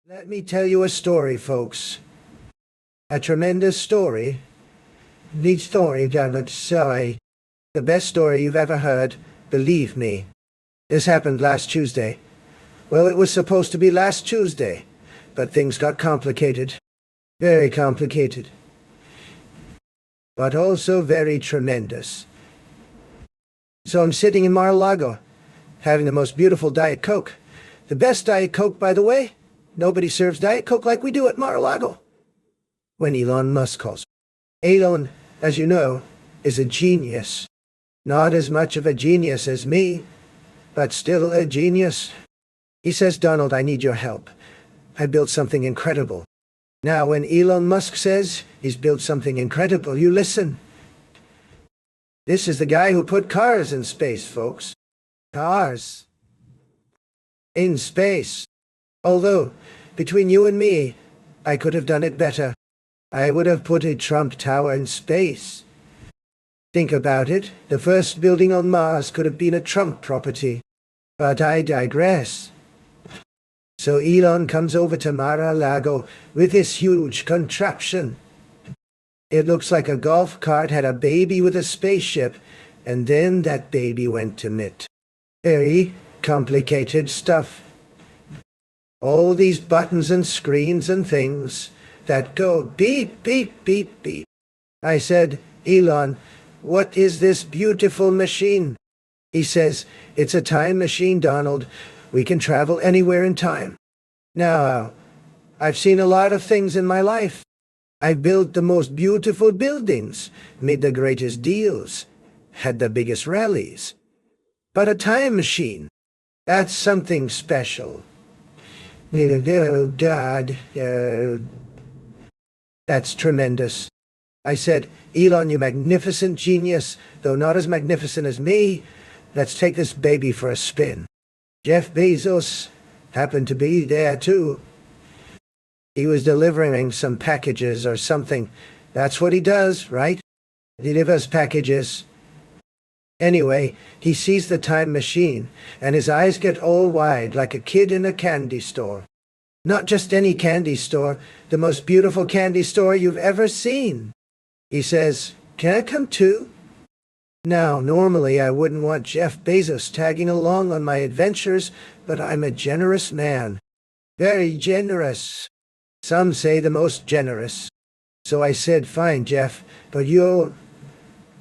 Let me tell you a story, folks. A tremendous story. The story that sorry. The best story you've ever heard, believe me. This happened last Tuesday. Well, it was supposed to be last Tuesday, but things got complicated. Very complicated. But also very tremendous. So I'm sitting in Mar-a-Lago, having the most beautiful Diet Coke. The best Diet Coke, by the way. Nobody serves Diet Coke like we do at Mar-a-Lago. When Elon Musk calls. Elon, as you know, is a genius. Not as much of a genius as me, but still a genius. He says, Donald, I need your help. I built something incredible. Now, when Elon Musk says he's built something incredible, you listen. This is the guy who put cars in space, folks. Cars. In space. Although, between you and me, I could have done it better. I would have put a Trump Tower in space. Think about it. The first building on Mars could have been a Trump property. But I digress. So Elon comes over to Mar-a-Lago with this huge contraption. It looks like a golf cart had a baby with a spaceship, and then that baby went to knit. Very complicated stuff. All these buttons and screens and things that go beep, beep, beep, beep. I said, Elon, what is this beautiful machine? He says, it's a time machine, Donald. We can travel anywhere in time. Now, I've seen a lot of things in my life. I've built the most beautiful buildings, made the greatest deals, had the biggest rallies. But a time machine, that's something special. Dad, that's tremendous. I said, Elon, you magnificent genius, though not as magnificent as me. Let's take this baby for a spin. Jeff Bezos happened to be there too. He was delivering some packages or something. That's what he does, right? He delivers packages. Anyway, he sees the time machine, and his eyes get all wide like a kid in a candy store. Not just any candy store, the most beautiful candy store you've ever seen. He says, can I come too? Now, normally I wouldn't want Jeff Bezos tagging along on my adventures, but I'm a generous man. Very generous. Some say the most generous. So I said, fine, Jeff, but you're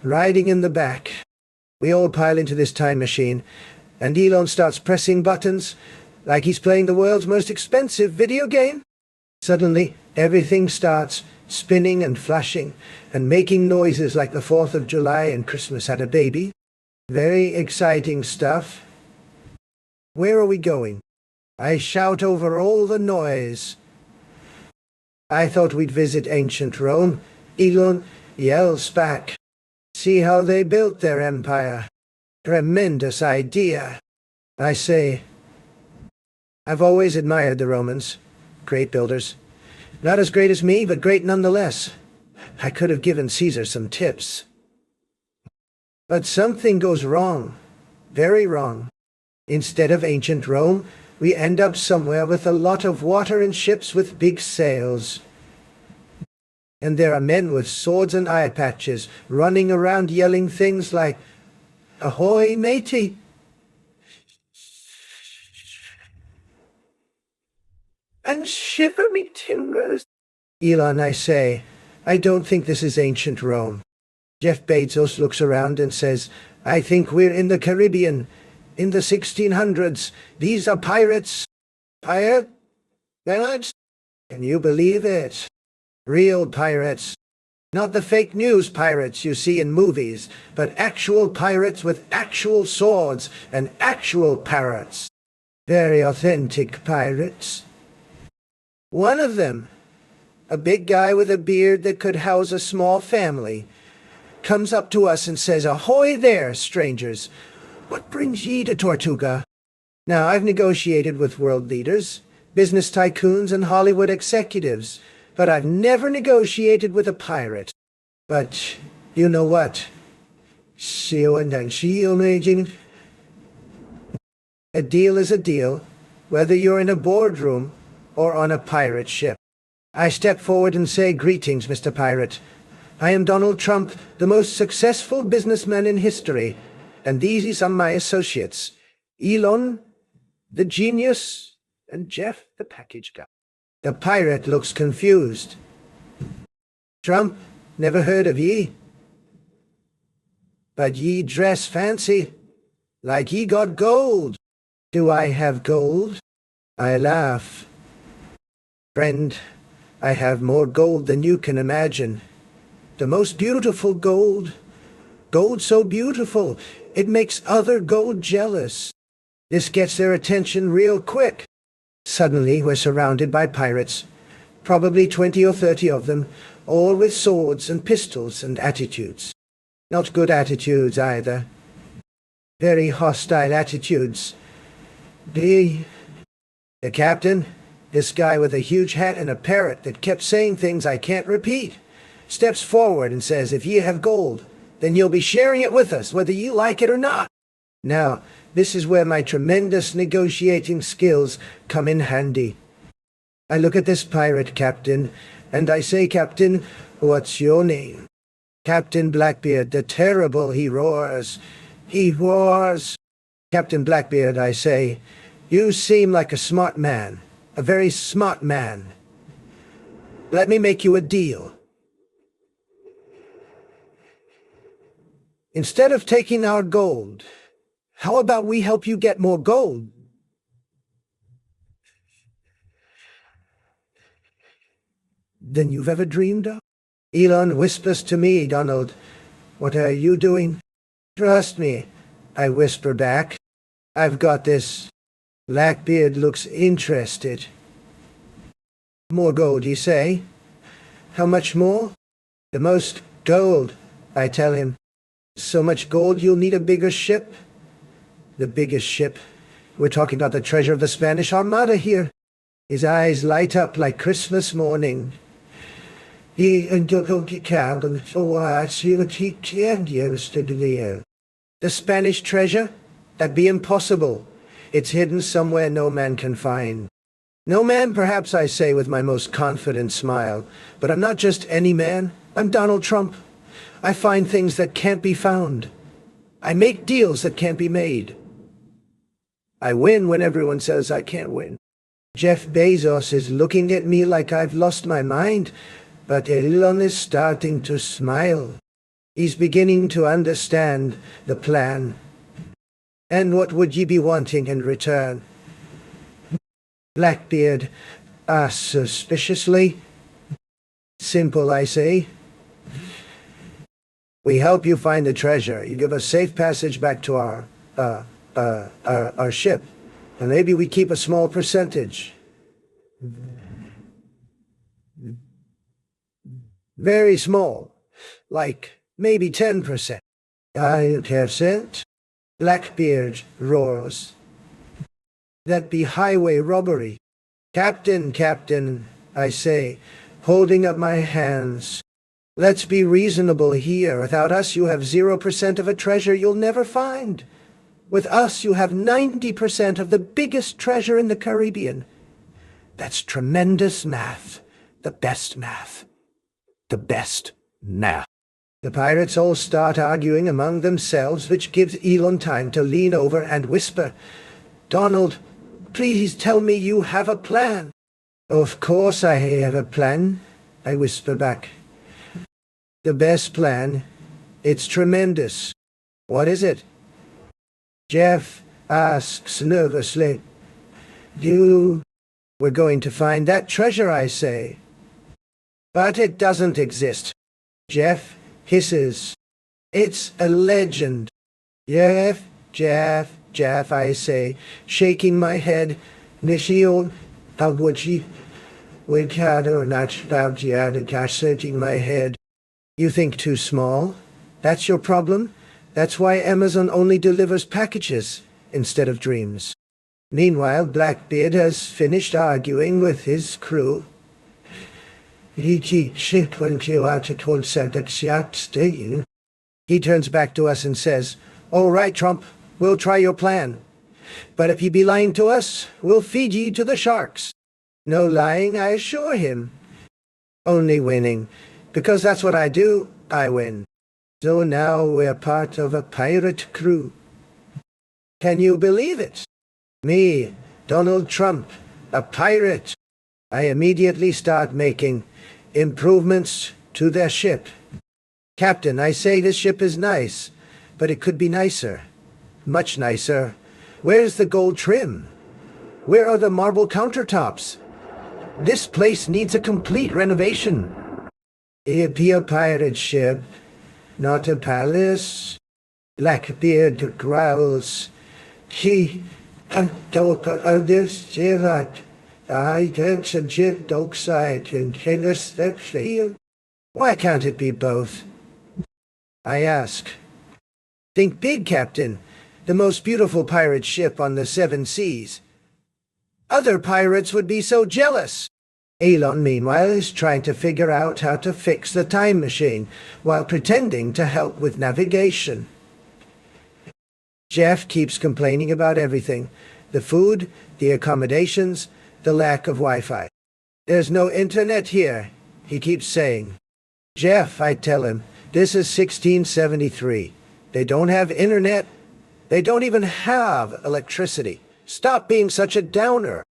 riding in the back. We all pile into this time machine, and Elon starts pressing buttons like he's playing the world's most expensive video game. Suddenly, everything starts spinning and flashing and making noises like the 4th of July and Christmas had a baby. Very exciting stuff. Where are we going? I shout over all the noise. I thought we'd visit ancient Rome. Elon yells back. See how they built their empire. Tremendous idea. I say, I've always admired the Romans. Great builders. Not as great as me, but great nonetheless. I could have given Caesar some tips. But something goes wrong. Very wrong. Instead of ancient Rome, we end up somewhere with a lot of water and ships with big sails. And there are men with swords and eye patches running around yelling things like, Ahoy, matey! And shiver me timbers. Elon, I say, I don't think this is ancient Rome. Jeff Bezos looks around and says, I think we're in the Caribbean, in the 1600s. These are pirates. Pirates? Can you believe it? Real pirates. Not the fake news pirates you see in movies, but actual pirates with actual swords and actual parrots. Very authentic pirates. One of them, a big guy with a beard that could house a small family, comes up to us and says, Ahoy there, strangers! What brings ye to Tortuga? Now, I've negotiated with world leaders, business tycoons, and Hollywood executives, but I've never negotiated with a pirate. But you know what? A deal is a deal, whether you're in a boardroom or on a pirate ship. I step forward and say, "Greetings, Mr. Pirate. I am Donald Trump, the most successful businessman in history, and these are my associates, Elon, the genius, and Jeff, the package guy." The pirate looks confused. "Trump, never heard of ye. But ye dress fancy, like ye got gold." "Do I have gold?" I laugh. "Friend, I have more gold than you can imagine. The most beautiful gold. Gold so beautiful, it makes other gold jealous. This gets their attention real quick." Suddenly, we're surrounded by pirates, probably 20 or 30 of them, all with swords and pistols and attitudes. Not good attitudes either. Very hostile attitudes. The captain, this guy with a huge hat and a parrot that kept saying things I can't repeat, steps forward and says, "If ye have gold, then you'll be sharing it with us, whether you like it or not." Now, this is where my tremendous negotiating skills come in handy. I look at this pirate captain, and I say, "Captain, what's your name?" "Captain Blackbeard the Terrible," he roars. He roars. "Captain Blackbeard," I say, "you seem like a smart man, a very smart man. Let me make you a deal. Instead of taking our gold, how about we help you get more gold?" "Than you've ever dreamed of?" Elon whispers to me, "Donald, what are you doing?" "Trust me," I whisper back. "I've got this." Blackbeard looks interested. "More gold, you say? How much more?" "The most gold," I tell him. "So much gold you'll need a bigger ship?" "The biggest ship? We're talking about the treasure of the Spanish Armada here." His eyes light up like Christmas morning. The Spanish treasure? That'd be impossible. It's hidden somewhere no man can find. "No man, perhaps," I say with my most confident smile. "But I'm not just any man. I'm Donald Trump. I find things that can't be found. I make deals that can't be made. I win when everyone says I can't win." Jeff Bezos is looking at me like I've lost my mind, but Elon is starting to smile. He's beginning to understand the plan. "And what would ye be wanting in return?" Blackbeard asks suspiciously. "Simple," I say. "We help you find the treasure. You give us safe passage back to our ship, and maybe we keep a small percentage." "Very small, like maybe 10%. "10%? Blackbeard roars. "That'd be highway robbery." Captain," I say, holding up my hands. "Let's be reasonable here. Without us you have 0% of a treasure you'll never find. With us you have 90% of the biggest treasure in the Caribbean. That's tremendous math. The best math. The best math." The pirates all start arguing among themselves, which gives Elon time to lean over and whisper, "Donald, please tell me you have a plan." "Of course I have a plan," I whisper back. "The best plan. It's tremendous." "What is it?" Jeff asks nervously. "We're going to find that treasure," I say. "But it doesn't exist." Jeff hisses. "It's a legend." Jeff, I say, shaking my head. "Nishio, Tawuchi, Wikado, Nachbaujiad, shaking my head." "You think too small? That's your problem? That's why Amazon only delivers packages instead of dreams." Meanwhile, Blackbeard has finished arguing with his crew. He turns back to us and says, "All right, Trump, we'll try your plan. But if ye be lying to us, we'll feed ye to the sharks." No lying, I assure him. Only winning, because that's what I do, I win. So now we're part of a pirate crew. Can you believe it? Me, Donald Trump, a pirate. I immediately start making improvements to their ship. Captain, I say this ship is nice, but it could be nicer. Much nicer. Where's the gold trim? Where are the marble countertops? This place needs a complete renovation. It'd be a pirate ship, not a palace. Blackbeard growls. He don't understand that. I dance and jet oxide and tennis that field. Why can't it be both? I ask. Think big, Captain. The most beautiful pirate ship on the seven seas. Other pirates would be so jealous. Elon, meanwhile, is trying to figure out how to fix the time machine while pretending to help with navigation. Jeff keeps complaining about everything. The food, the accommodations, the lack of Wi-Fi. There's no internet here, he keeps saying. Jeff, I tell him, this is 1673. They don't have internet. They don't even have electricity. Stop being such a downer.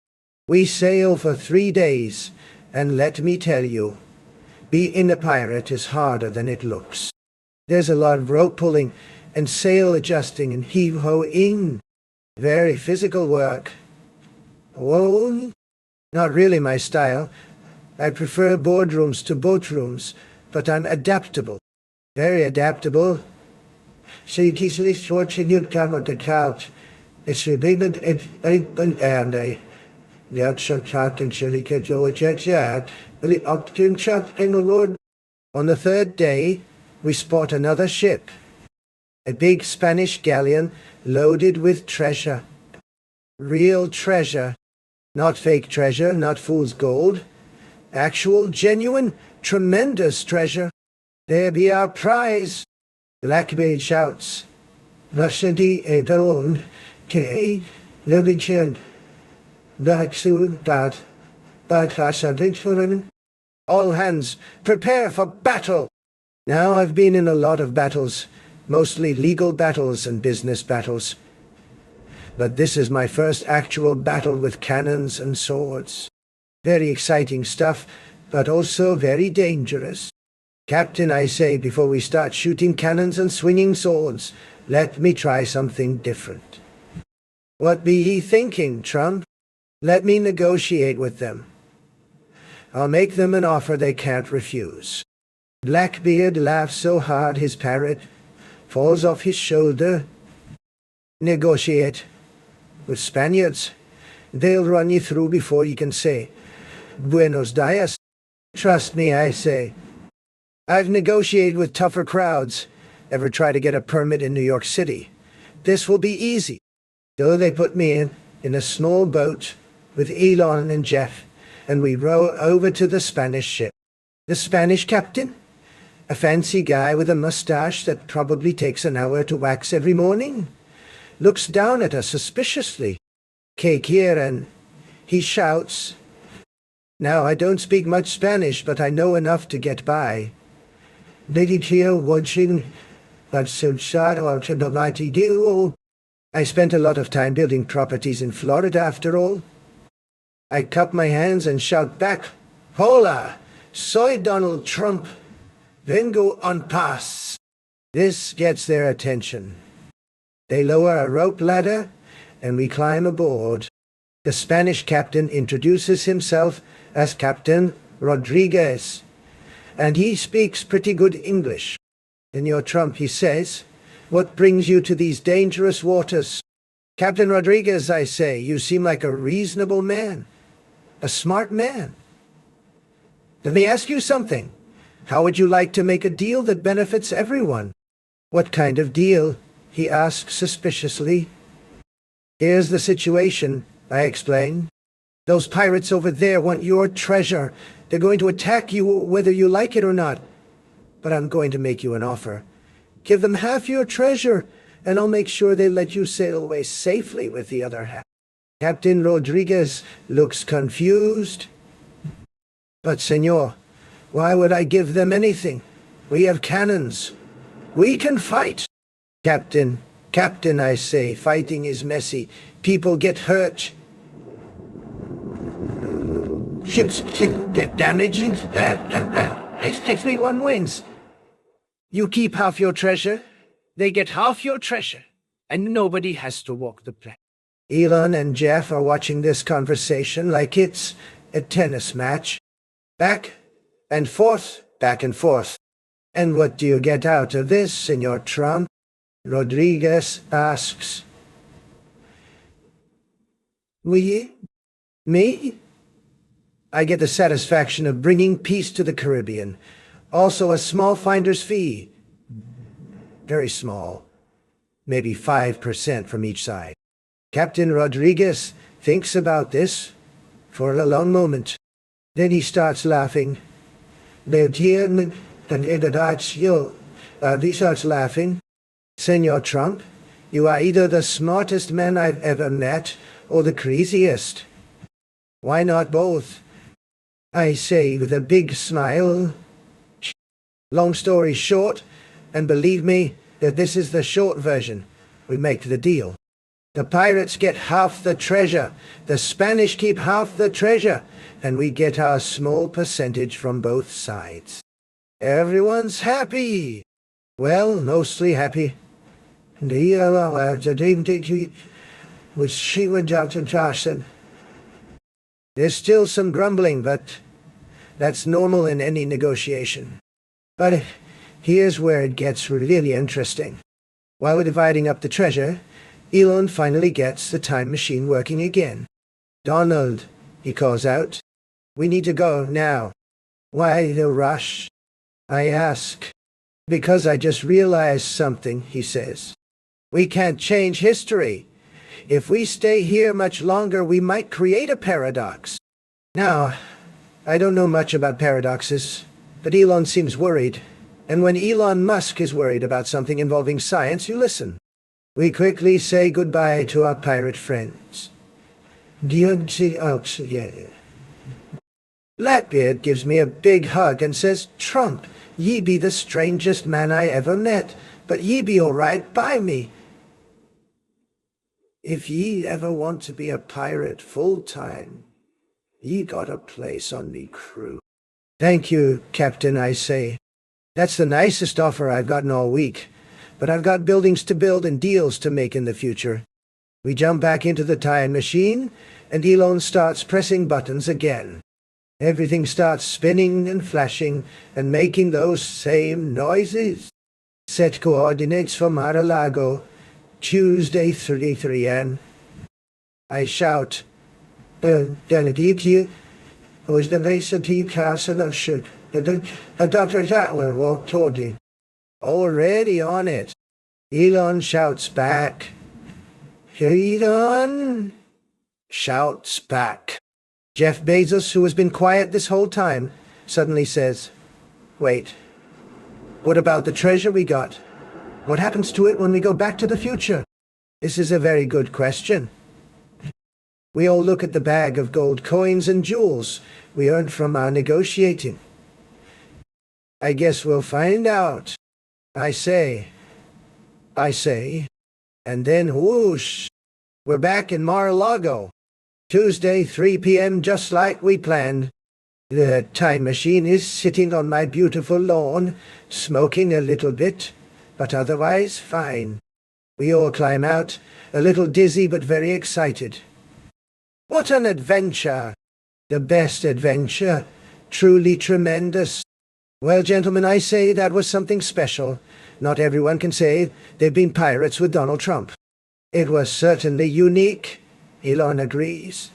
We sail for 3 days, and let me tell you, being a pirate is harder than it looks. There's a lot of rope pulling and sail adjusting and heave-hoing. Very physical work. Whoa, not really my style. I prefer boardrooms to boat rooms, but I'm adaptable. Very adaptable. So you easily short and you come on the couch. It's a big and the outside chat and silly kids over chat, but the octane chat in the Lord. On the third day, we spot another ship. A big Spanish galleon loaded with treasure. Real treasure. Not fake treasure, not fool's gold. Actual, genuine, tremendous treasure. There be our prize. Blackbeard shouts. Rusty Edon, K. Livingston. Black soon that. But all hands, prepare for battle. Now I've been in a lot of battles, mostly legal battles and business battles. But this is my first actual battle with cannons and swords. Very exciting stuff, but also very dangerous. Captain, I say, before we start shooting cannons and swinging swords, let me try something different. What be ye thinking, Trump? Let me negotiate with them. I'll make them an offer they can't refuse. Blackbeard laughs so hard his parrot falls off his shoulder. Negotiate. With Spaniards, they'll run you through before you can say, Buenos dias. Trust me, I say. I've negotiated with tougher crowds. Ever try to get a permit in New York City? This will be easy. So they put me in a small boat with Elon and Jeff, and we row over to the Spanish ship. The Spanish captain? A fancy guy with a mustache that probably takes an hour to wax every morning. Looks down at us suspiciously. Que quieren? He shouts. Now, I don't speak much Spanish, but I know enough to get by. Lady Tio watching, but so sad or to the mighty deal. I spent a lot of time building properties in Florida after all. I cup my hands and shout back, Hola, soy Donald Trump. Vengo en paz. This gets their attention. They lower a rope ladder, and we climb aboard. The Spanish captain introduces himself as Captain Rodriguez, and he speaks pretty good English. Senor Trump, he says, what brings you to these dangerous waters? Captain Rodriguez, I say, you seem like a reasonable man, a smart man. Let me ask you something. How would you like to make a deal that benefits everyone? What kind of deal? He asks suspiciously. Here's the situation, I explain. Those pirates over there want your treasure. They're going to attack you whether you like it or not. But I'm going to make you an offer. Give them half your treasure, and I'll make sure they let you sail away safely with the other half. Captain Rodriguez looks confused. But, senor, why would I give them anything? We have cannons. We can fight. Captain, I say, fighting is messy. People get hurt. Ships get damaged. 631 wins. You keep half your treasure, they get half your treasure, and nobody has to walk the plank. Elon and Jeff are watching this conversation like it's a tennis match. Back and forth, back and forth. And what do you get out of this, Senor Trump? Rodriguez asks. We? Me? I get the satisfaction of bringing peace to the Caribbean. Also a small finder's fee. Very small. Maybe 5% from each side. Captain Rodriguez thinks about this for a long moment. Then he starts laughing. He starts laughing. Senor Trump, you are either the smartest man I've ever met or the craziest. Why not both? I say with a big smile. Long story short, and believe me that this is the short version, we make the deal. The pirates get half the treasure, the Spanish keep half the treasure, and we get our small percentage from both sides. Everyone's happy. Well, mostly happy. Which she went out to Josh and there's still some grumbling, but that's normal in any negotiation. But here's where it gets really interesting. While we're dividing up the treasure, Elon finally gets the time machine working again. Donald, he calls out, we need to go now. Why the rush? I ask. Because I just realized something, he says. We can't change history. If we stay here much longer, we might create a paradox. Now, I don't know much about paradoxes, but Elon seems worried. And when Elon Musk is worried about something involving science, you listen. We quickly say goodbye to our pirate friends. Blackbeard gives me a big hug and says, Trump, ye be the strangest man I ever met, but ye be all right by me. If ye ever want to be a pirate full-time, ye got a place on me crew. Thank you, Captain, I say. That's the nicest offer I've gotten all week, but I've got buildings to build and deals to make in the future. We jump back into the time machine, and Elon starts pressing buttons again. Everything starts spinning and flashing and making those same noises. Set coordinates for Mar-a-Lago, Tuesday 33 N. I shout, Dr. Tatler walked toward me. Already on it. Elon shouts back. Elon shouts back. Jeff Bezos, who has been quiet this whole time, suddenly says, wait, what about the treasure we got? What happens to it when we go back to the future? This is a very good question. We all look at the bag of gold coins and jewels we earned from our negotiating. I guess we'll find out. I say, and then whoosh, we're back in Mar-a-Lago. Tuesday, 3 p.m., just like we planned. The time machine is sitting on my beautiful lawn, smoking a little bit, but otherwise fine. We all climb out, a little dizzy but very excited. What an adventure! The best adventure. Truly tremendous. Well, gentlemen, I say that was something special. Not everyone can say they've been pirates with Donald Trump. It was certainly unique. Elon agrees.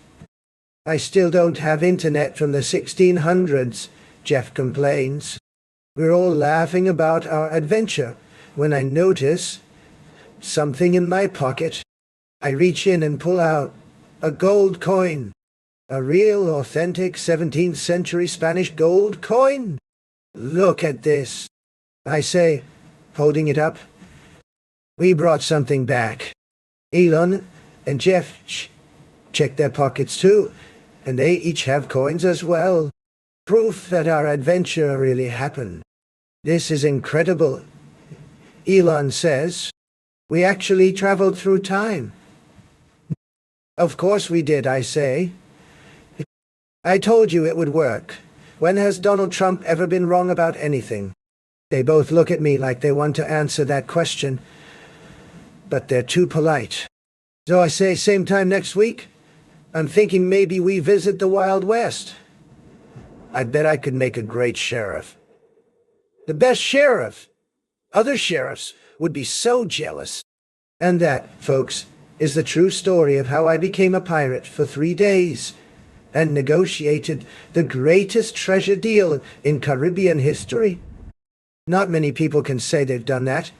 I still don't have internet from the 1600s, Jeff complains. We're all laughing about our adventure when I notice something in my pocket. I reach in and pull out a gold coin. A real, authentic 17th century Spanish gold coin. Look at this, I say, holding it up. We brought something back. Elon and Jeff check their pockets too, and they each have coins as well. Proof that our adventure really happened. This is incredible. Elon says, we actually traveled through time. Of course we did, I say. I told you it would work. When has Donald Trump ever been wrong about anything? They both look at me like they want to answer that question, but they're too polite. So I say, same time next week? I'm thinking maybe we visit the Wild West. I bet I could make a great sheriff. The best sheriff! Other sheriffs would be so jealous. And that, folks, is the true story of how I became a pirate for 3 days and negotiated the greatest treasure deal in Caribbean history. Not many people can say they've done that.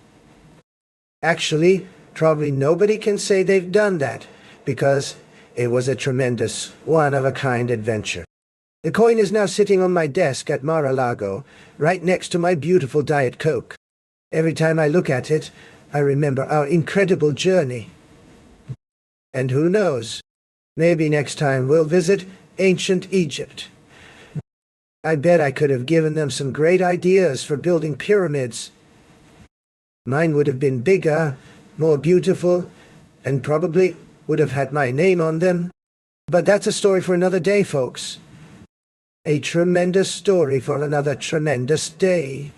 Actually, probably nobody can say they've done that, because it was a tremendous, one-of-a-kind adventure. The coin is now sitting on my desk at Mar-a-Lago, right next to my beautiful Diet Coke. Every time I look at it, I remember our incredible journey. And who knows, maybe next time we'll visit ancient Egypt. I bet I could have given them some great ideas for building pyramids. Mine would have been bigger, more beautiful, and probably would have had my name on them. But that's a story for another day, folks. A tremendous story for another tremendous day.